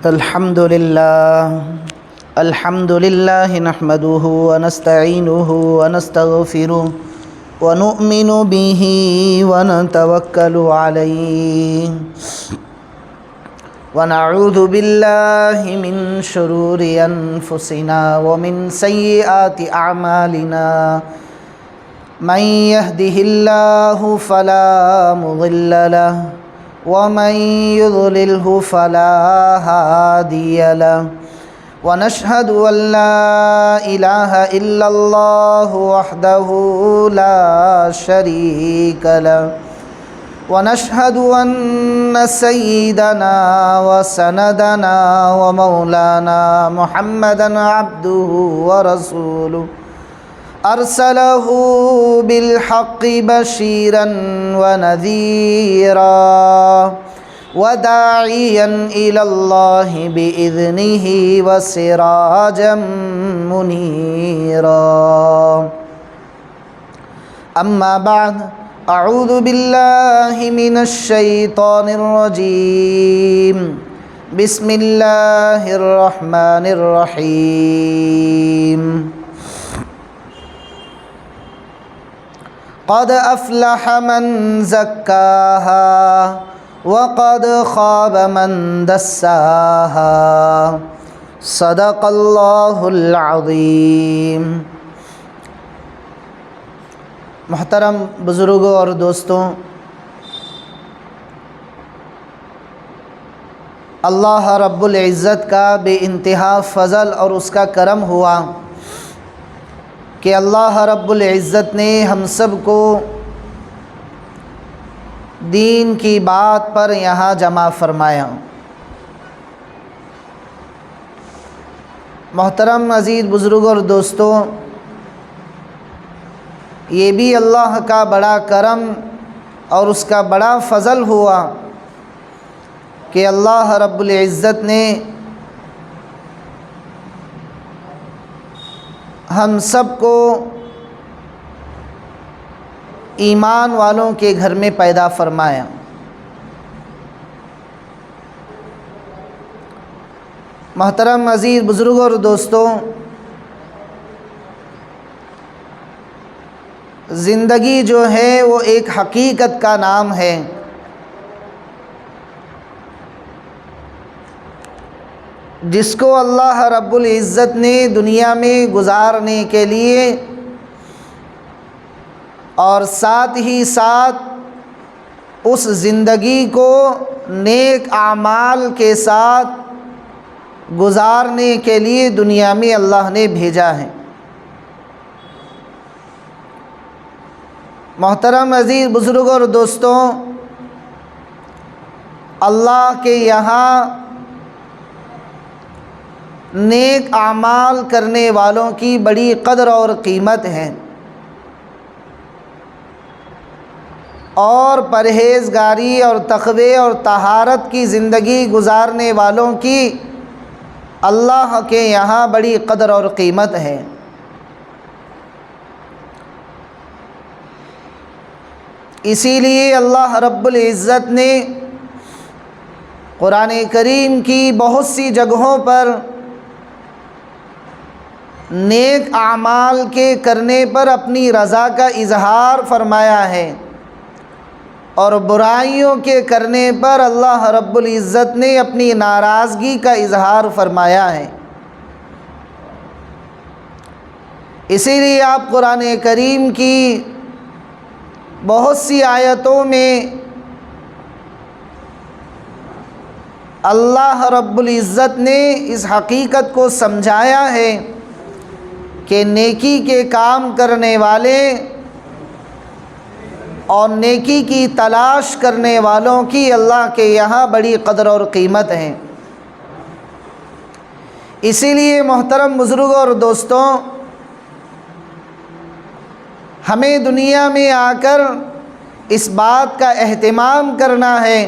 الحمد لله نحمده ونستعينه ونستغفره ونؤمن به ونتوكل عليه ونعوذ بالله من شرور أنفسنا ومن سيئات أعمالنا من يهده الله فلا مضل له ومن يضلله فلا هادي له ونشهد أن لا إله إلا الله وحده لا شريك له ونشهد أن سيدنا وسندنا ومولانا محمدا عبده ورسوله أرسله بالحق بشيرا ونذيرا وداعيا إلى الله بإذنه وسراجا منيرا أما بعد أعوذ بالله من الشيطان الرجيم بسم الله الرحمن الرحيم قد أفلح من زكاها وقد خاب من دساها صدق اللہ العظیم۔ محترم بزرگوں اور دوستوں، اللہ رب العزت کا بے انتہا فضل اور اس کا کرم ہوا کہ اللہ رب العزت نے ہم سب کو دین کی بات پر یہاں جمع فرمایا۔ محترم عزیز بزرگوں اور دوستوں، یہ بھی اللہ کا بڑا کرم اور اس کا بڑا فضل ہوا کہ اللہ رب العزت نے ہم سب کو ایمان والوں کے گھر میں پیدا فرمایا۔ محترم عزیز بزرگوں اور دوستوں، زندگی جو ہے وہ ایک حقیقت کا نام ہے۔ جس کو اللہ رب العزت نے دنیا میں گزارنے کے لیے اور ساتھ ہی ساتھ اس زندگی کو نیک اعمال کے ساتھ گزارنے کے لیے دنیا میں اللہ نے بھیجا ہے۔ محترم عزیز بزرگوں اور دوستوں، اللہ کے یہاں نیک اعمال کرنے والوں کی بڑی قدر اور قیمت ہے، اور پرہیزگاری اور تقوی اور طہارت کی زندگی گزارنے والوں کی اللہ کے یہاں بڑی قدر اور قیمت ہے۔ اسی لیے اللہ رب العزت نے قرآن کریم کی بہت سی جگہوں پر نیک اعمال کے کرنے پر اپنی رضا کا اظہار فرمایا ہے، اور برائیوں کے کرنے پر اللہ رب العزت نے اپنی ناراضگی کا اظہار فرمایا ہے۔ اسی لیے آپ قرآن کریم کی بہت سی آیتوں میں اللہ رب العزت نے اس حقیقت کو سمجھایا ہے کہ نیکی کے کام کرنے والے اور نیکی کی تلاش کرنے والوں کی اللہ کے یہاں بڑی قدر اور قیمت ہے۔ اسی لیے محترم بزرگوں اور دوستوں، ہمیں دنیا میں آ کر اس بات کا اہتمام کرنا ہے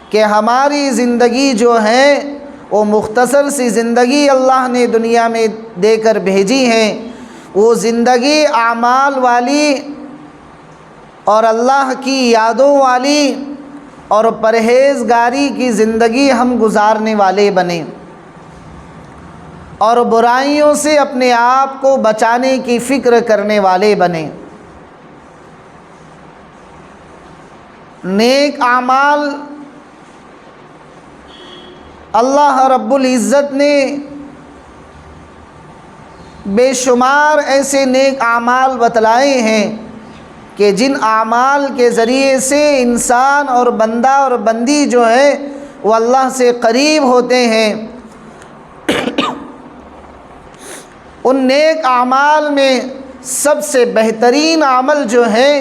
کہ ہماری زندگی جو ہے وہ مختصر سی زندگی اللہ نے دنیا میں دے کر بھیجی ہے، وہ زندگی اعمال والی اور اللہ کی یادوں والی اور پرہیزگاری کی زندگی ہم گزارنے والے بنیں اور برائیوں سے اپنے آپ کو بچانے کی فکر کرنے والے بنیں۔ نیک اعمال اللہ رب العزت نے بے شمار ایسے نیک اعمال بتلائے ہیں کہ جن اعمال کے ذریعے سے انسان اور بندہ اور بندی جو ہے وہ اللہ سے قریب ہوتے ہیں۔ ان نیک اعمال میں سب سے بہترین عمل جو ہے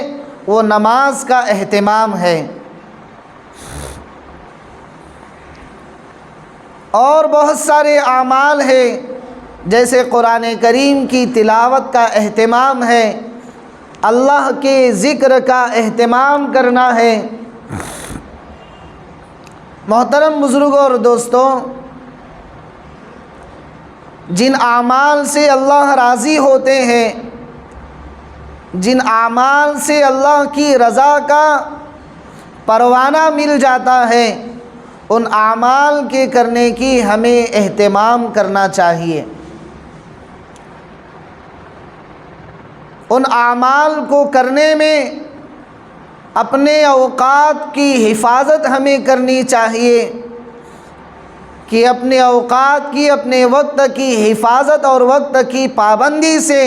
وہ نماز کا اہتمام ہے، اور بہت سارے اعمال ہیں جیسے قرآن کریم کی تلاوت کا اہتمام ہے، اللہ کے ذکر کا اہتمام کرنا ہے۔ محترم بزرگوں اور دوستوں، جن اعمال سے اللہ راضی ہوتے ہیں، جن اعمال سے اللہ کی رضا کا پروانہ مل جاتا ہے، ان اعمال کے کرنے کی ہمیں اہتمام کرنا چاہیے۔ ان اعمال کو کرنے میں اپنے اوقات کی حفاظت ہمیں کرنی چاہیے کہ اپنے اوقات کی، اپنے وقت کی حفاظت اور وقت کی پابندی سے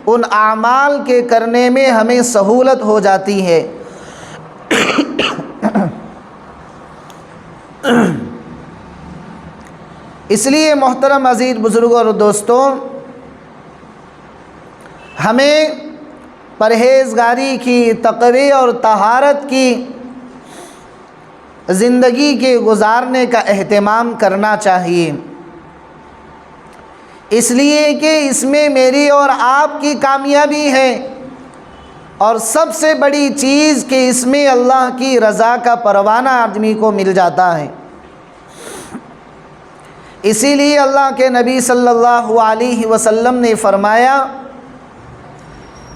ان اعمال کے کرنے میں ہمیں سہولت ہو جاتی ہے۔ اس لیے محترم عزیز بزرگوں اور دوستوں، ہمیں پرہیزگاری کی، تقوی اور طہارت کی زندگی کے گزارنے کا اہتمام کرنا چاہیے، اس لیے کہ اس میں میری اور آپ کی کامیابی ہے، اور سب سے بڑی چیز کہ اس میں اللہ کی رضا کا پروانہ آدمی کو مل جاتا ہے۔ اسی لیے اللہ کے نبی صلی اللہ علیہ وسلم نے فرمایا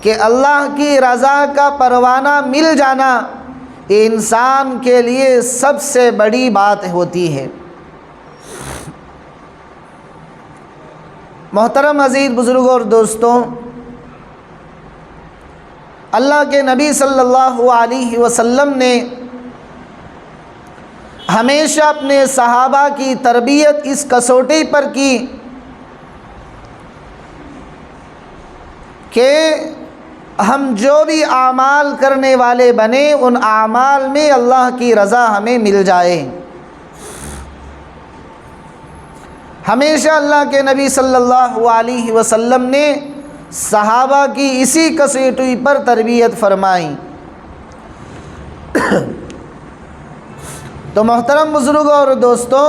کہ اللہ کی رضا کا پروانہ مل جانا یہ انسان کے لیے سب سے بڑی بات ہوتی ہے۔ محترم عزیز بزرگوں اور دوستوں، اللہ کے نبی صلی اللہ علیہ وسلم نے ہمیشہ اپنے صحابہ کی تربیت اس کسوٹی پر کی کہ ہم جو بھی اعمال کرنے والے بنیں ان اعمال میں اللہ کی رضا ہمیں مل جائے۔ ہمیشہ اللہ کے نبی صلی اللہ علیہ وسلم نے صحابہ کی اسی کسوٹی پر تربیت فرمائی۔ تو محترم بزرگوں اور دوستوں،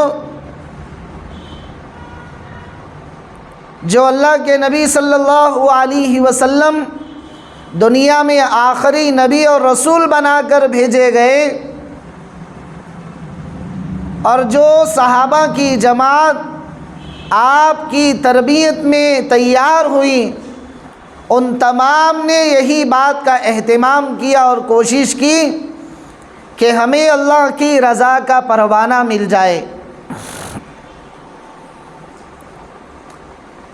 جو اللہ کے نبی صلی اللہ علیہ وسلم دنیا میں آخری نبی اور رسول بنا کر بھیجے گئے، اور جو صحابہ کی جماعت آپ کی تربیت میں تیار ہوئی، ان تمام نے یہی بات کا اہتمام کیا اور کوشش کی کہ ہمیں اللہ کی رضا کا پروانہ مل جائے۔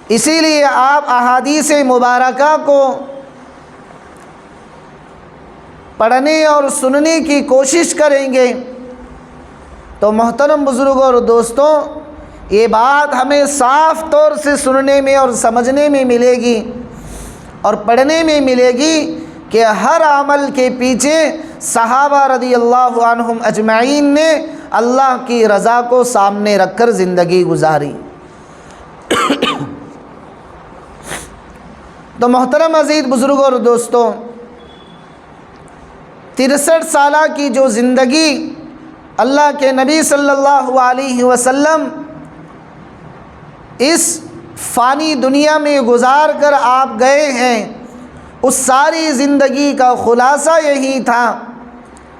اسی لیے آپ احادیث مبارکہ کو پڑھنے اور سننے کی کوشش کریں گے تو محترم بزرگوں اور دوستوں، یہ بات ہمیں صاف طور سے سننے میں اور سمجھنے میں ملے گی اور پڑھنے میں ملے گی کہ ہر عمل کے پیچھے صحابہ رضی اللہ عنہم اجمعین نے اللہ کی رضا کو سامنے رکھ کر زندگی گزاری۔ تو محترم عزیز بزرگوں اور دوستوں، 63 سالہ کی جو زندگی اللہ کے نبی صلی اللہ علیہ وسلم اس فانی دنیا میں گزار کر آپ گئے ہیں، اس ساری زندگی کا خلاصہ یہی تھا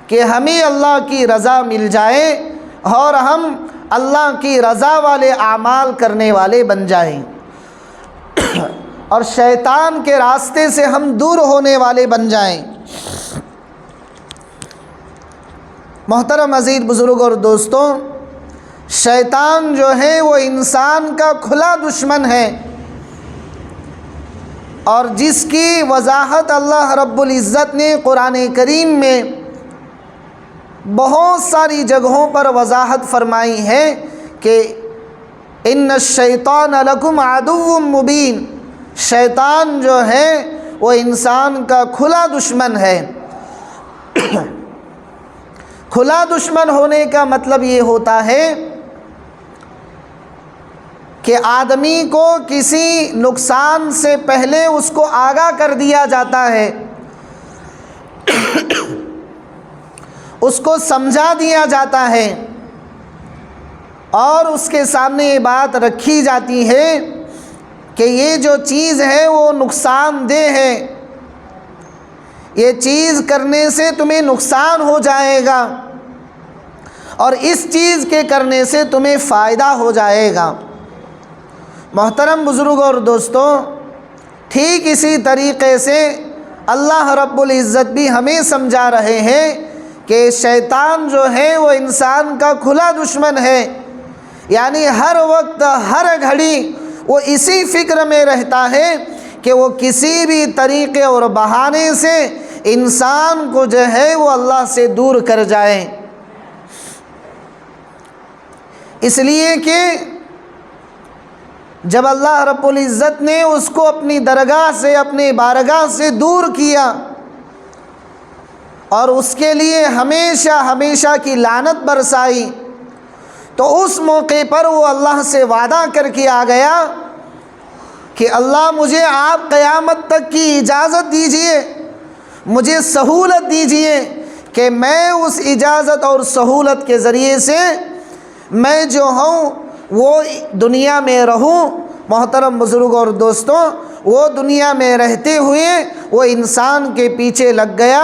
کہ ہمیں اللہ کی رضا مل جائے اور ہم اللہ کی رضا والے اعمال کرنے والے بن جائیں اور شیطان کے راستے سے ہم دور ہونے والے بن جائیں۔ محترم عزیز بزرگ اور دوستوں، شیطان جو ہے وہ انسان کا کھلا دشمن ہے، اور جس کی وضاحت اللہ رب العزت نے قرآن کریم میں بہت ساری جگہوں پر وضاحت فرمائی ہے کہ ان الشیطان لکم عدو مبین، شیطان جو ہے وہ انسان کا کھلا دشمن ہے۔ کھلا دشمن ہونے کا مطلب یہ ہوتا ہے کہ آدمی کو کسی نقصان سے پہلے اس کو آگاہ کر دیا جاتا ہے، اس کو سمجھا دیا جاتا ہے، اور اس کے سامنے یہ بات رکھی جاتی ہے کہ یہ جو چیز ہے وہ نقصان دہ ہے، یہ چیز کرنے سے تمہیں نقصان ہو جائے گا، اور اس چیز کے کرنے سے تمہیں فائدہ ہو جائے گا۔ محترم بزرگ اور دوستوں، ٹھیک اسی طریقے سے اللہ رب العزت بھی ہمیں سمجھا رہے ہیں کہ شیطان جو ہے وہ انسان کا کھلا دشمن ہے، یعنی ہر وقت ہر گھڑی وہ اسی فکر میں رہتا ہے کہ وہ کسی بھی طریقے اور بہانے سے انسان کو جو ہے وہ اللہ سے دور کر جائے، اس لیے کہ جب اللہ رب العزت نے اس کو اپنی درگاہ سے، اپنی بارگاہ سے دور کیا اور اس کے لیے ہمیشہ ہمیشہ کی لعنت برسائی، تو اس موقع پر وہ اللہ سے وعدہ کر کے آ گیا کہ اللہ مجھے آپ قیامت تک کی اجازت دیجئے، مجھے سہولت دیجئے کہ میں اس اجازت اور سہولت کے ذریعے سے میں جو ہوں وہ دنیا میں رہوں۔ محترم بزرگ اور دوستوں، وہ دنیا میں رہتے ہوئے وہ انسان کے پیچھے لگ گیا،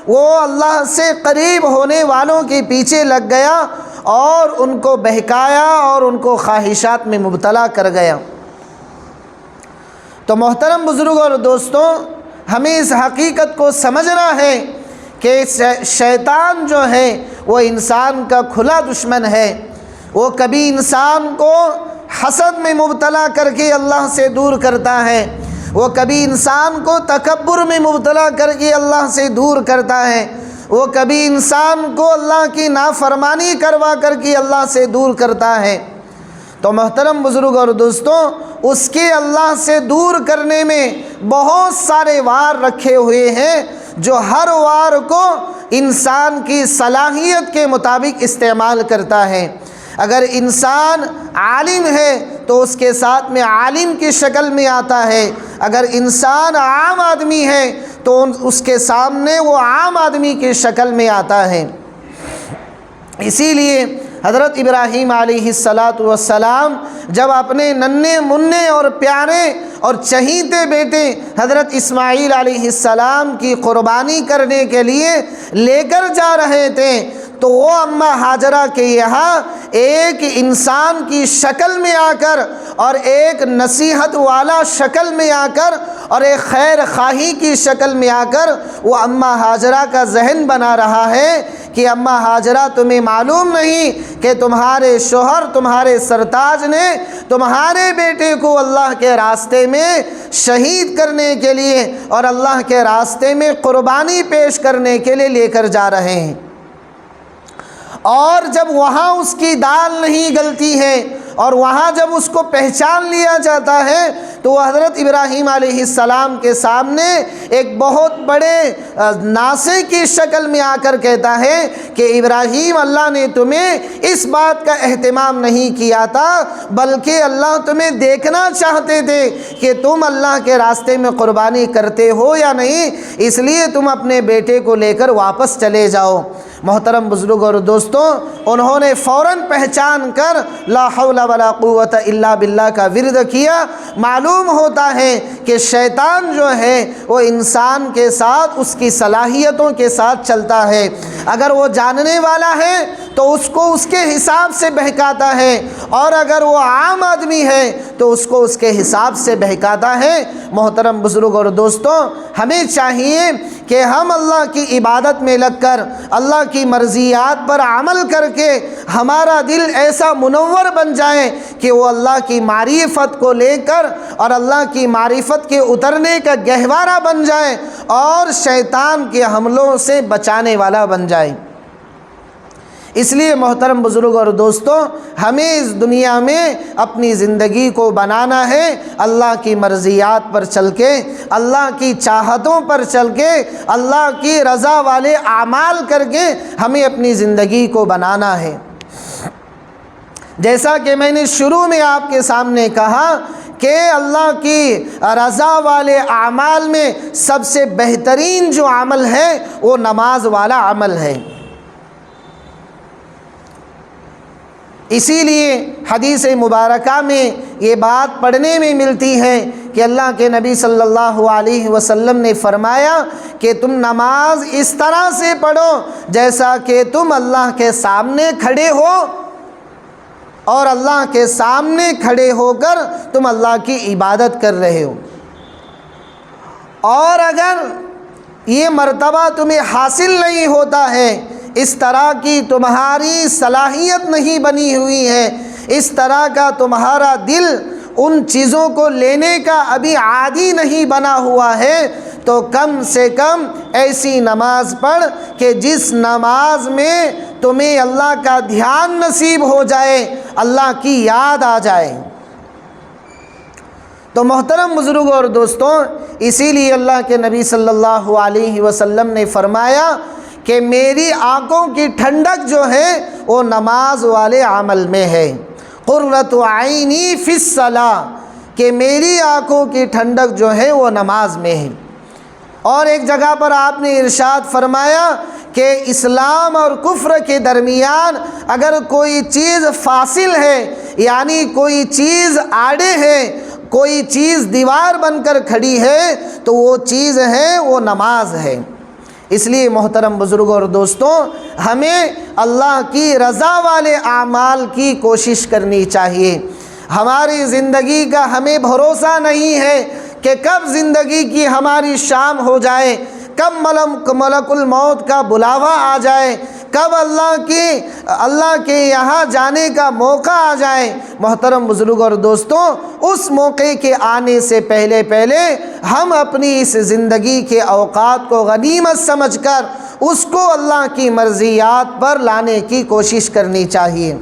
وہ اللہ سے قریب ہونے والوں کے پیچھے لگ گیا اور ان کو بہکایا اور ان کو خواہشات میں مبتلا کر گیا۔ تو محترم بزرگ اور دوستوں، ہمیں اس حقیقت کو سمجھنا ہے کہ شیطان جو ہے وہ انسان کا کھلا دشمن ہے، وہ کبھی انسان کو حسد میں مبتلا کر کے اللہ سے دور کرتا ہے، وہ کبھی انسان کو تکبر میں مبتلا کر کے اللہ سے دور کرتا ہے، وہ کبھی انسان کو اللہ کی نافرمانی کروا کر کے اللہ سے دور کرتا ہے۔ تو محترم بزرگ اور دوستوں، اس کے اللہ سے دور کرنے میں بہت سارے وار رکھے ہوئے ہیں، جو ہر وار کو انسان کی صلاحیت کے مطابق استعمال کرتا ہے۔ اگر انسان عالم ہے تو اس کے ساتھ میں عالم کی شکل میں آتا ہے، اگر انسان عام آدمی ہے تو اس کے سامنے وہ عام آدمی کی شکل میں آتا ہے۔ اسی لیے حضرت ابراہیم علیہ السلام جب اپنے ننھے منھے اور پیارے اور چہیتے بیٹے حضرت اسماعیل علیہ السلام کی قربانی کرنے کے لیے لے کر جا رہے تھے، تو وہ اماں ہاجرہ کے یہاں ایک انسان کی شکل میں آ کر اور ایک نصیحت والا شکل میں آ کر اور ایک خیر خواہی کی شکل میں آ کر وہ اماں ہاجرہ کا ذہن بنا رہا ہے کہ اماں ہاجرہ تمہیں معلوم نہیں کہ تمہارے شوہر، تمہارے سرتاج نے تمہارے بیٹے کو اللہ کے راستے میں شہید کرنے کے لیے اور اللہ کے راستے میں قربانی پیش کرنے کے لیے لے کر جا رہے ہیں، اور جب وہاں اس کی دال نہیں گلتی ہے اور وہاں جب اس کو پہچان لیا جاتا ہے تو وہ حضرت ابراہیم علیہ السلام کے سامنے ایک بہت بڑے ناسے کی شکل میں آ کر کہتا ہے کہ ابراہیم، اللہ نے تمہیں اس بات کا اہتمام نہیں کیا تھا، بلکہ اللہ تمہیں دیکھنا چاہتے تھے کہ تم اللہ کے راستے میں قربانی کرتے ہو یا نہیں، اس لیے تم اپنے بیٹے کو لے کر واپس چلے جاؤ۔ محترم بزرگ اور دوستوں، انہوں نے فوراً پہچان کر لا حول ولا قوت الا باللہ کا ورد کیا۔ معلوم ہوتا ہے کہ شیطان جو ہے وہ انسان کے ساتھ اس کی صلاحیتوں کے ساتھ چلتا ہے، اگر وہ جاننے والا ہے تو اس کو اس کے حساب سے بہکاتا ہے، اور اگر وہ عام آدمی ہے تو اس کو اس کے حساب سے بہکاتا ہے۔ محترم بزرگ اور دوستوں، ہمیں چاہیے کہ ہم اللہ کی عبادت میں لگ کر اللہ کی مرضیات پر عمل کر کے ہمارا دل ایسا منور بن جائے کہ وہ اللہ کی معرفت کو لے کر اور اللہ کی معرفت کے اترنے کا گہوارہ بن جائے اور شیطان کے حملوں سے بچانے والا بن جائے۔ اس لیے محترم بزرگ اور دوستوں، ہمیں اس دنیا میں اپنی زندگی کو بنانا ہے اللہ کی مرضیات پر چل کے، اللہ کی چاہتوں پر چل کے، اللہ کی رضا والے اعمال کر کے ہمیں اپنی زندگی کو بنانا ہے۔ جیسا کہ میں نے شروع میں آپ کے سامنے کہا کہ اللہ کی رضا والے اعمال میں سب سے بہترین جو عمل ہے وہ نماز والا عمل ہے۔ اسی لیے حدیث مبارکہ میں یہ بات پڑھنے میں ملتی ہے کہ اللہ کے نبی صلی اللہ علیہ وسلم نے فرمایا کہ تم نماز اس طرح سے پڑھو جیسا کہ تم اللہ کے سامنے کھڑے ہو، اور اللہ کے سامنے کھڑے ہو کر تم اللہ کی عبادت کر رہے ہو۔ اور اگر یہ مرتبہ تمہیں حاصل نہیں ہوتا ہے، اس طرح کی تمہاری صلاحیت نہیں بنی ہوئی ہے، اس طرح کا تمہارا دل ان چیزوں کو لینے کا ابھی عادی نہیں بنا ہوا ہے، تو کم سے کم ایسی نماز پڑھ کہ جس نماز میں تمہیں اللہ کا دھیان نصیب ہو جائے، اللہ کی یاد آ جائے۔ تو محترم بزرگوں اور دوستوں، اسی لیے اللہ کے نبی صلی اللہ علیہ وسلم نے فرمایا کہ میری آنکھوں کی ٹھنڈک جو ہے وہ نماز والے عمل میں ہے۔ قرۃ عینی فی الصلاۃ، کہ میری آنکھوں کی ٹھنڈک جو ہے وہ نماز میں ہے۔ اور ایک جگہ پر آپ نے ارشاد فرمایا کہ اسلام اور کفر کے درمیان اگر کوئی چیز فاصل ہے، یعنی کوئی چیز آڑے ہے، کوئی چیز دیوار بن کر کھڑی ہے، تو وہ چیز ہے وہ نماز ہے۔ اس لیے محترم بزرگوں اور دوستوں، ہمیں اللہ کی رضا والے اعمال کی کوشش کرنی چاہیے۔ ہماری زندگی کا ہمیں بھروسہ نہیں ہے کہ کب زندگی کی ہماری شام ہو جائے، کب ملک الموت کا بلاوا آ جائے، کب اللہ کے یہاں جانے کا موقع آ جائے۔ محترم بزرگوں اور دوستوں، اس موقع کے آنے سے پہلے ہم اپنی اس زندگی کے اوقات کو غنیمت سمجھ کر اس کو اللہ کی مرضیات پر لانے کی کوشش کرنی چاہیے۔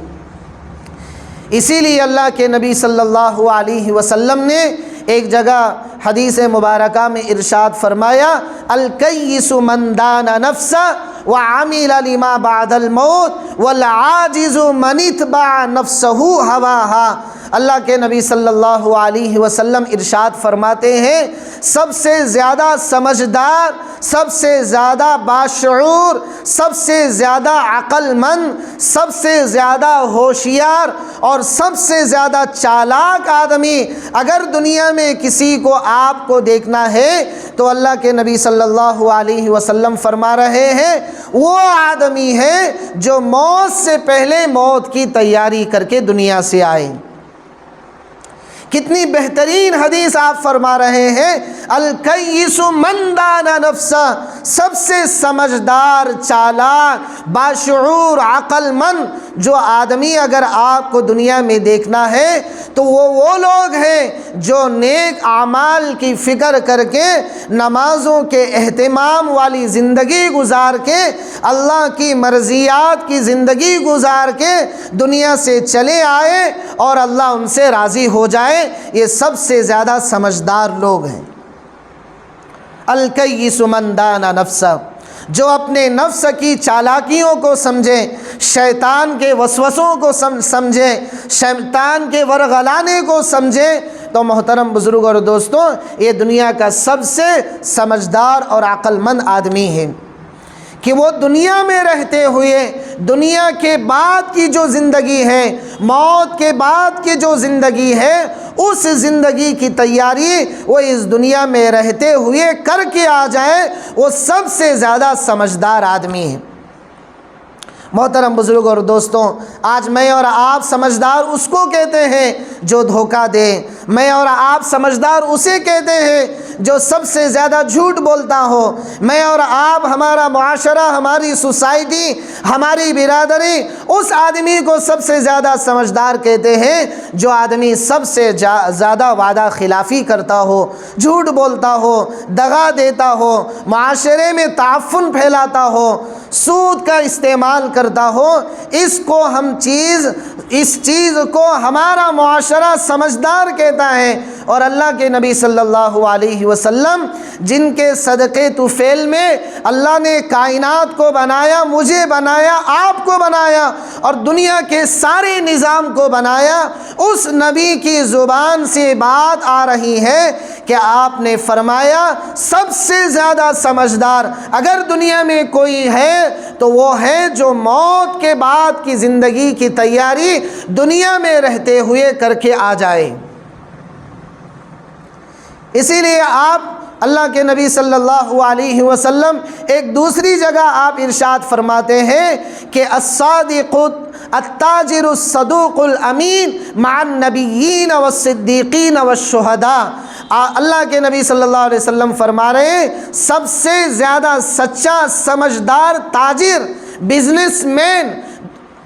اسی لیے اللہ کے نبی صلی اللہ علیہ وسلم نے ایک جگہ حدیث مبارکہ میں ارشاد فرمایا، الکیس من دان نفسہ وعمل لما بعد الموت والعاجز من اتبع نفسہ ہواہا۔ اللہ کے نبی صلی اللہ علیہ وسلم ارشاد فرماتے ہیں، سب سے زیادہ سمجھدار، سب سے زیادہ باشعور، سب سے زیادہ عقل مند، سب سے زیادہ ہوشیار اور سب سے زیادہ چالاک آدمی اگر دنیا میں کسی کو آپ کو دیکھنا ہے تو اللہ کے نبی صلی اللہ علیہ وسلم فرما رہے ہیں وہ آدمی ہے جو موت سے پہلے موت کی تیاری کر کے دنیا سے آئے۔ کتنی بہترین حدیث آپ فرما رہے ہیں، الکیس من دان نفسہ، سب سے سمجھدار، چالاک، باشعور، عقل مند جو آدمی اگر آپ کو دنیا میں دیکھنا ہے تو وہ لوگ ہیں جو نیک اعمال کی فکر کر کے نمازوں کے اہتمام والی زندگی گزار کے اللہ کی مرضیات کی زندگی گزار کے دنیا سے چلے آئے اور اللہ ان سے راضی ہو جائے۔ یہ سب سے زیادہ سمجھدار لوگ ہیں۔ الکیس من دان نفسہ، جو اپنے نفس کی چالاکیوں کو سمجھے، شیطان کے وسوسوں کو سمجھے، شیطان کے ورغلانے کو سمجھے، تو محترم بزرگ اور دوستوں، یہ دنیا کا سب سے سمجھدار اور عقل مند آدمی ہے کہ وہ دنیا میں رہتے ہوئے دنیا کے بعد کی جو زندگی ہے، موت کے بعد کی جو زندگی ہے، اس زندگی کی تیاری وہ اس دنیا میں رہتے ہوئے کر کے آ جائے، وہ سب سے زیادہ سمجھدار آدمی ہے۔ محترم بزرگ اور دوستوں، آج میں اور آپ سمجھدار اس کو کہتے ہیں جو دھوکہ دے، میں اور آپ سمجھدار اسے کہتے ہیں جو سب سے زیادہ جھوٹ بولتا ہو، میں اور آپ، ہمارا معاشرہ، ہماری سوسائٹی، ہماری برادری اس آدمی کو سب سے زیادہ سمجھدار کہتے ہیں جو آدمی سب سے زیادہ وعدہ خلافی کرتا ہو، جھوٹ بولتا ہو، دغا دیتا ہو، معاشرے میں تعفن پھیلاتا ہو، سود کا استعمال کرتا ہو۔ اس چیز کو ہمارا معاشرہ سمجھدار کہتا ہے، اور اللہ کے نبی صلی اللہ علیہ وسلم جن کے صدقے طفیل میں اللہ نے کائنات کو بنایا، مجھے بنایا، آپ کو بنایا اور دنیا کے سارے نظام کو بنایا، اس نبی کی زبان سے بات آ رہی ہے کہ آپ نے فرمایا سب سے زیادہ سمجھدار اگر دنیا میں کوئی ہے تو وہ ہے جو موت کے بعد کی زندگی کی تیاری دنیا میں رہتے ہوئے کر کے آ جائے۔ اسی لیے آپ اللہ کے نبی صلی اللہ علیہ وسلم ایک دوسری جگہ آپ ارشاد فرماتے ہیں کہ الصادق التاجر الصدوق الامین مع النبیین والصدیقین والشہداء۔ اللہ کے نبی صلی اللہ علیہ وسلم فرما رہے ہیں سب سے زیادہ سچا سمجھدار تاجر، بزنس مین،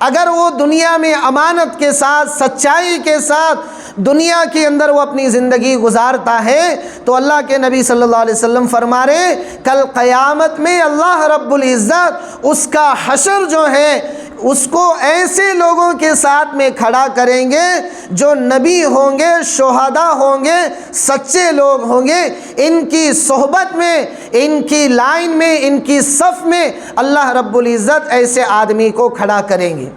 اگر وہ دنیا میں امانت کے ساتھ، سچائی کے ساتھ دنیا کے اندر وہ اپنی زندگی گزارتا ہے تو اللہ کے نبی صلی اللہ علیہ وسلم فرما رہے ہیں کل قیامت میں اللہ رب العزت اس کا حشر جو ہے اس کو ایسے لوگوں کے ساتھ میں کھڑا کریں گے جو نبی ہوں گے، شہداء ہوں گے، سچے لوگ ہوں گے، ان کی صحبت میں، ان کی لائن میں، ان کی صف میں اللہ رب العزت ایسے آدمی کو کھڑا کریں گے۔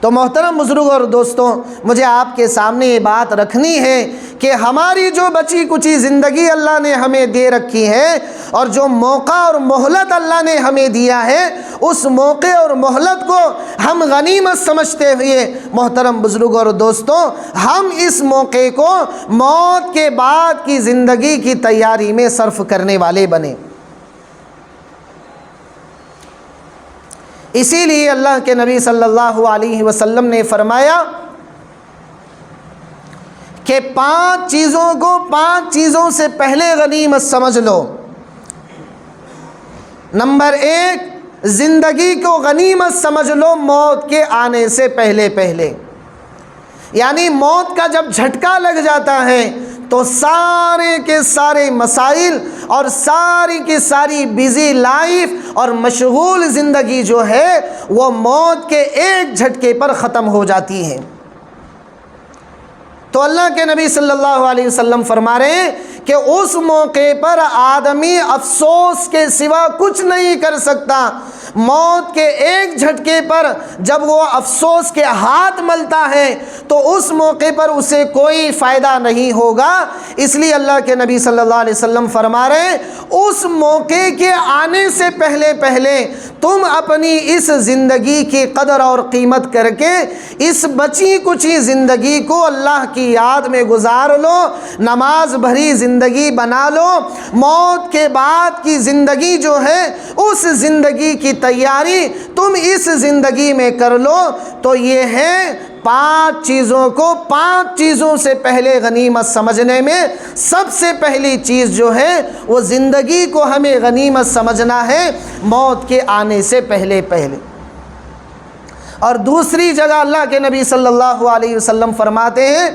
تو محترم بزرگ اور دوستوں، مجھے آپ کے سامنے یہ بات رکھنی ہے کہ ہماری جو بچی کچی زندگی اللہ نے ہمیں دے رکھی ہے اور جو موقع اور مہلت اللہ نے ہمیں دیا ہے، اس موقع اور مہلت کو ہم غنیمت سمجھتے ہوئے محترم بزرگ اور دوستوں ہم اس موقع کو موت کے بعد کی زندگی کی تیاری میں صرف کرنے والے بنیں۔ اسی لیے اللہ کے نبی صلی اللہ علیہ وسلم نے فرمایا کہ 5 چیزوں کو 5 چیزوں سے پہلے غنیمت سمجھ لو۔ نمبر 1، زندگی کو غنیمت سمجھ لو موت کے آنے سے پہلے، یعنی موت کا جب جھٹکا لگ جاتا ہے تو سارے کے سارے مسائل اور ساری کی ساری بزی لائف اور مشغول زندگی جو ہے وہ موت کے ایک جھٹکے پر ختم ہو جاتی ہے۔ تو اللہ کے نبی صلی اللہ علیہ وسلم فرما رہے ہیں کہ اس موقع پر آدمی افسوس کے سوا کچھ نہیں کر سکتا۔ موت کے ایک جھٹکے پر جب وہ افسوس کے ہاتھ ملتا ہے تو اس موقع پر اسے کوئی فائدہ نہیں ہوگا۔ اس لیے اللہ کے نبی صلی اللہ علیہ وسلم فرما رہے ہیں اس موقع کے آنے سے پہلے تم اپنی اس زندگی کی قدر اور قیمت کر کے اس بچی کچی زندگی کو اللہ کی یاد میں گزار لو، نماز بھری زندگی بنا لو۔ موت کے بعد کی زندگی جو ہے اس زندگی کی تیاری تم اس زندگی میں کر لو۔ تو یہ ہے 5 چیزوں کو 5 چیزوں سے پہلے غنیمت سمجھنے میں سب سے پہلی چیز جو ہے وہ زندگی کو ہمیں غنیمت سمجھنا ہے موت کے آنے سے پہلے۔ اور دوسری جگہ اللہ کے نبی صلی اللہ علیہ وسلم فرماتے ہیں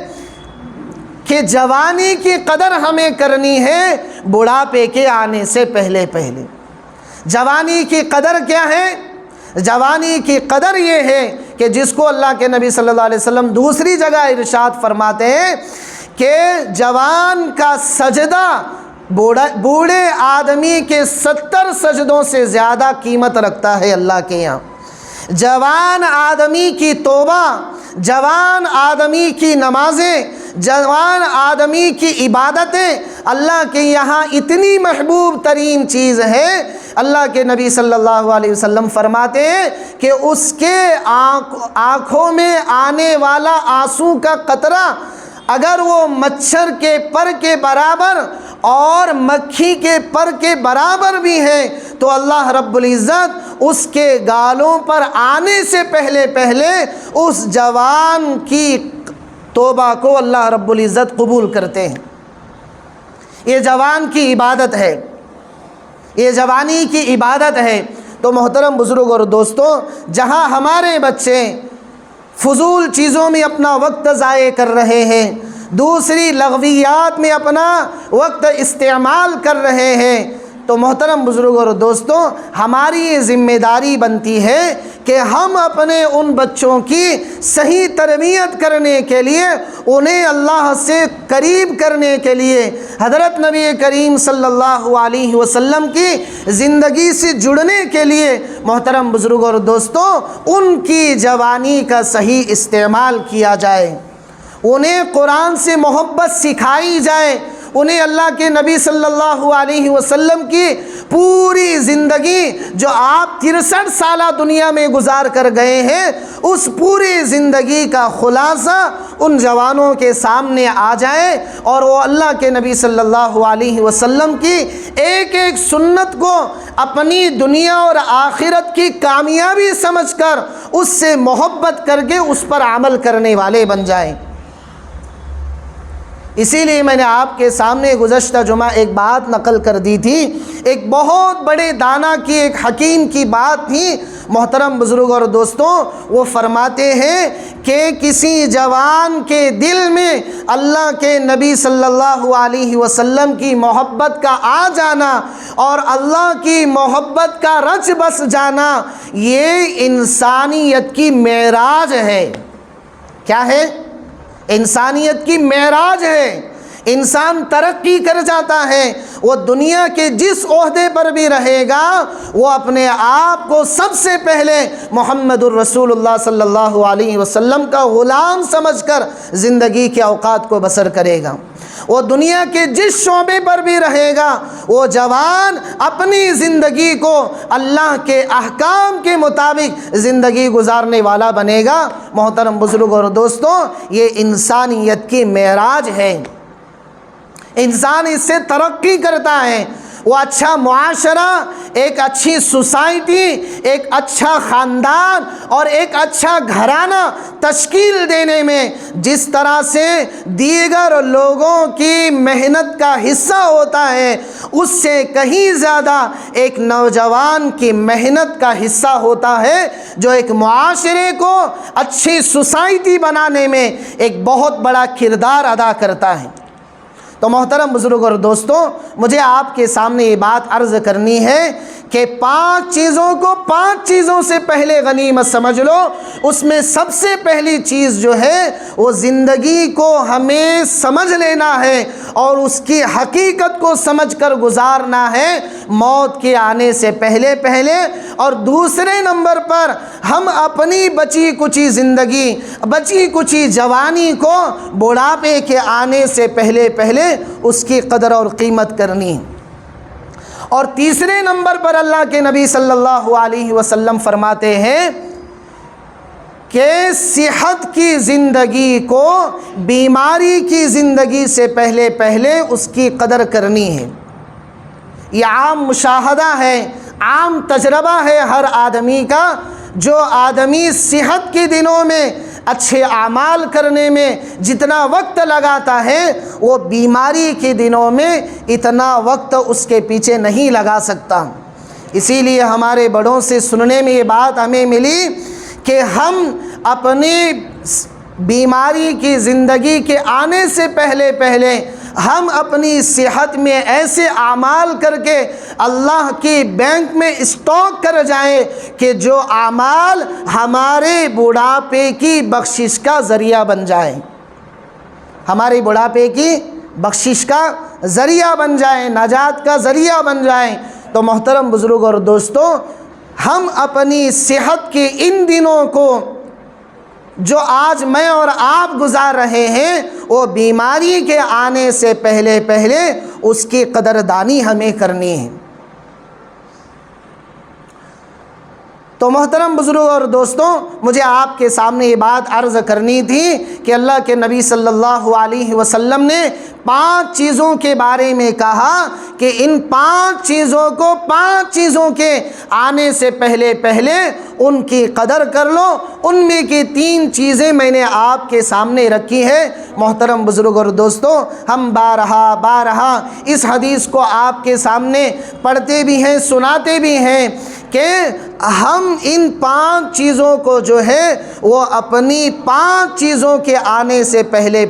کہ جوانی کی قدر ہمیں کرنی ہے بڑھاپے کے آنے سے پہلے۔ جوانی کی قدر کیا ہے؟ جوانی کی قدر یہ ہے کہ جس کو اللہ کے نبی صلی اللہ علیہ وسلم دوسری جگہ ارشاد فرماتے ہیں کہ جوان کا سجدہ بوڑھے آدمی کے 70 سجدوں سے زیادہ قیمت رکھتا ہے اللہ کے یہاں۔ جوان آدمی کی توبہ، جوان آدمی کی نمازیں، جوان آدمی کی عبادتیں اللہ کے یہاں اتنی محبوب ترین چیز ہے۔ اللہ کے نبی صلی اللہ علیہ وسلم فرماتے ہیں کہ اس کے آنکھوں میں آنے والا آنسو کا قطرہ اگر وہ مچھر کے پر کے برابر اور مکھی کے پر کے برابر بھی ہے تو اللہ رب العزت اس کے گالوں پر آنے سے پہلے پہلے اس جوان کی توبہ کو اللہ رب العزت قبول کرتے ہیں۔ یہ جوان کی عبادت ہے، یہ جوانی کی عبادت ہے۔ تو محترم بزرگ اور دوستوں، جہاں ہمارے بچے فضول چیزوں میں اپنا وقت ضائع کر رہے ہیں، دوسری لغویات میں اپنا وقت استعمال کر رہے ہیں، تو محترم بزرگ اور دوستوں، ہماری یہ ذمہ داری بنتی ہے کہ ہم اپنے ان بچوں کی صحیح تربیت کرنے کے لیے، انہیں اللہ سے قریب کرنے کے لیے، حضرت نبی کریم صلی اللہ علیہ وسلم کی زندگی سے جڑنے کے لیے، محترم بزرگ اور دوستوں، ان کی جوانی کا صحیح استعمال کیا جائے، انہیں قرآن سے محبت سکھائی جائے، انہیں اللہ کے نبی صلی اللہ علیہ وسلم کی پوری زندگی جو آپ 63 سالہ دنیا میں گزار کر گئے ہیں، اس پوری زندگی کا خلاصہ ان جوانوں کے سامنے آ جائے، اور وہ اللہ کے نبی صلی اللہ علیہ وسلم کی ایک ایک سنت کو اپنی دنیا اور آخرت کی کامیابی سمجھ کر اس سے محبت کر کے اس پر عمل کرنے والے بن جائیں۔ اسی لیے میں نے آپ کے سامنے گزشتہ جمعہ ایک بات نقل کر دی تھی، ایک بہت بڑے دانا کی، ایک حکیم کی بات تھی۔ محترم بزرگ اور دوستوں، وہ فرماتے ہیں کہ کسی جوان کے دل میں اللہ کے نبی صلی اللہ علیہ وسلم کی محبت کا آ جانا اور اللہ کی محبت کا رچ بس جانا، یہ انسانیت کی معراج ہے۔ کیا ہے؟ انسانیت کی معراج ہے۔ انسان ترقی کر جاتا ہے، وہ دنیا کے جس عہدے پر بھی رہے گا، وہ اپنے آپ کو سب سے پہلے محمد الرسول اللہ صلی اللہ علیہ وسلم کا غلام سمجھ کر زندگی کے اوقات کو بسر کرے گا۔ وہ دنیا کے جس شعبے پر بھی رہے گا، وہ جوان اپنی زندگی کو اللہ کے احکام کے مطابق زندگی گزارنے والا بنے گا۔ محترم بزرگ اور دوستوں، یہ انسانیت کی معراج ہے۔ انسان اس سے ترقی کرتا ہے، وہ اچھا معاشرہ، ایک اچھی سوسائٹی، ایک اچھا خاندان اور ایک اچھا گھرانہ تشکیل دینے میں جس طرح سے دیگر لوگوں کی محنت کا حصہ ہوتا ہے، اس سے کہیں زیادہ ایک نوجوان کی محنت کا حصہ ہوتا ہے، جو ایک معاشرے کو اچھی سوسائٹی بنانے میں ایک بہت بڑا کردار ادا کرتا ہے۔ تو محترم بزرگ اور دوستوں، مجھے آپ کے سامنے یہ بات عرض کرنی ہے کہ 5 چیزوں کو 5 چیزوں سے پہلے غنیمت سمجھ لو۔ اس میں سب سے پہلی چیز جو ہے وہ زندگی کو ہمیں سمجھ لینا ہے اور اس کی حقیقت کو سمجھ کر گزارنا ہے موت کے آنے سے پہلے پہلے۔ اور دوسرے نمبر پر ہم اپنی بچی کچی زندگی، بچی کچی جوانی کو بڑھاپے کے آنے سے پہلے پہلے اس کی قدر اور قیمت کرنی۔ اور تیسرے نمبر پر اللہ کے نبی صلی اللہ علیہ وسلم فرماتے ہیں کہ صحت کی زندگی کو بیماری کی زندگی سے پہلے پہلے اس کی قدر کرنی ہے۔ یہ عام مشاہدہ ہے، عام تجربہ ہے ہر آدمی کا۔ جو آدمی صحت کے دنوں میں اچھے اعمال کرنے میں جتنا وقت لگاتا ہے، وہ بیماری کے دنوں میں اتنا وقت اس کے پیچھے نہیں لگا سکتا۔ اسی لیے ہمارے بڑوں سے سننے میں یہ بات ہمیں ملی کہ ہم اپنی بیماری کی زندگی کے آنے سے پہلے پہلے ہم اپنی صحت میں ایسے اعمال کر کے اللہ کی بینک میں اسٹاک کر جائیں کہ جو اعمال ہمارے بڑھاپے کی بخشش کا ذریعہ بن جائیں، ہمارے بڑھاپے کی بخشش کا ذریعہ بن جائیں، نجات کا ذریعہ بن جائیں۔ تو محترم بزرگ اور دوستوں، ہم اپنی صحت کے ان دنوں کو جو آج میں اور آپ گزار رہے ہیں، وہ بیماری کے آنے سے پہلے پہلے اس کی قدردانی ہمیں کرنی ہے۔ تو محترم بزرگ اور دوستوں، مجھے آپ کے سامنے یہ بات عرض کرنی تھی کہ اللہ کے نبی صلی اللہ علیہ وسلم نے 5 چیزوں کے بارے میں کہا کہ ان 5 چیزوں کو 5 چیزوں کے آنے سے پہلے ان کی قدر کر لو۔ ان میں کی 3 چیزیں میں نے آپ کے سامنے رکھی ہے۔ محترم بزرگ اور دوستو، ہم بارہا اس حدیث کو آپ کے سامنے پڑھتے بھی ہیں، سناتے بھی ہیں کہ ہم ان 5 چیزوں کو جو ہے وہ اپنی 5 چیزوں کے آنے سے پہلے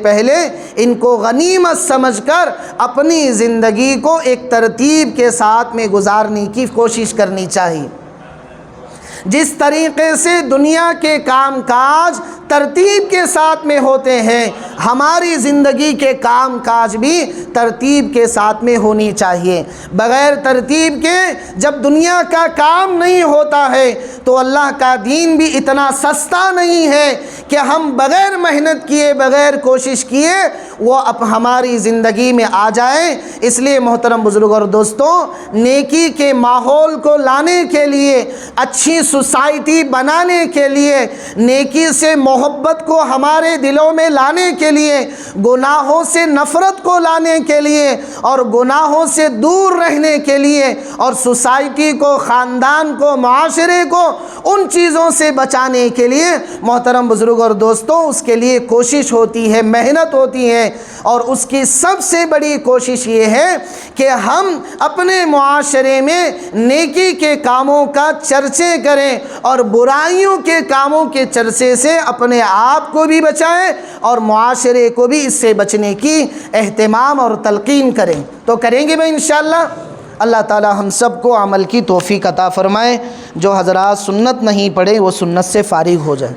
ان کو غنیمت سمجھ کر اپنی زندگی کو ایک ترتیب کے ساتھ میں گزارنے کی کوشش کرنی چاہیے۔ جس طریقے سے دنیا کے کام کاج ترتیب کے ساتھ میں ہوتے ہیں، ہماری زندگی کے کام کاج بھی ترتیب کے ساتھ میں ہونی چاہیے۔ بغیر ترتیب کے جب دنیا کا کام نہیں ہوتا ہے تو اللہ کا دین بھی اتنا سستا نہیں ہے کہ ہم بغیر محنت کیے، بغیر کوشش کیے وہ اب ہماری زندگی میں آ جائے۔ اس لیے محترم بزرگ اور دوستوں، نیکی کے ماحول کو لانے کے لیے، اچھی سوسائٹی بنانے کے لیے، نیکی سے محبت کو ہمارے دلوں میں لانے کے لیے، گناہوں سے نفرت کو لانے کے لیے اور گناہوں سے دور رہنے کے لیے، اور سوسائٹی کو، خاندان کو، معاشرے کو ان چیزوں سے بچانے کے لیے محترم بزرگ اور دوستوں اس کے لیے کوشش ہوتی ہے، محنت ہوتی ہے۔ اور اس کی سب سے بڑی کوشش یہ ہے کہ ہم اپنے معاشرے میں نیکی کے کاموں کا چرچے کریں اور برائیوں کے کاموں کے چرچے سے اپنے آپ کو بھی بچائیں اور معاشرے کو بھی اس سے بچنے کی اہتمام اور تلقین کریں۔ تو کریں گے بھائی انشاءاللہ۔ اللہ تعالی ہم سب کو عمل کی توفیق عطا فرمائے۔ جو حضرات سنت نہیں پڑھے وہ سنت سے فارغ ہو جائیں۔